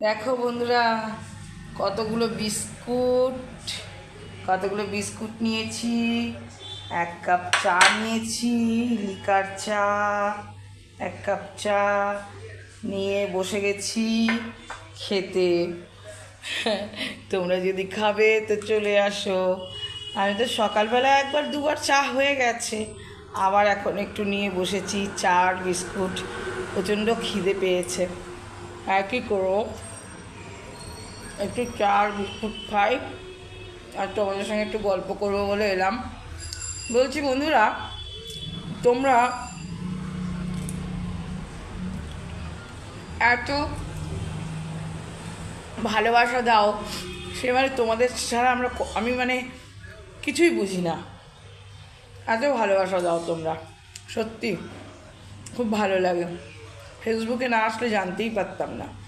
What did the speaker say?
দেখো বন্ধুরা, কতগুলো বিস্কুট কতগুলো বিস্কুট নিয়েছি। 1 কাপ চা নিয়েছি, লিকার চা। 1 কাপ চা নিয়ে বসে গেছি খেতে। তোমরা যদি খাবে তো চলে আসো। আমি তো সকালবেলা একবার দুবার চা হয়ে গেছে, আবার এখন একটু নিয়ে বসেছি চা আর বিস্কুট। প্রচণ্ড খিদে পেয়েছে, আর কী করবো, একটু চা আর বিস্কুট খাই আর তোমাদের সঙ্গে একটু গল্প করবো বলে এলাম। বলছি বন্ধুরা, তোমরা এত ভালোবাসা দাও, সে মানে তোমাদের ছাড়া আমি কিছুই বুঝি না। এত ভালোবাসা দাও তোমরা, সত্যি খুব ভালো লাগে। ফেসবুকে না আসলে জানতেই পারতাম না।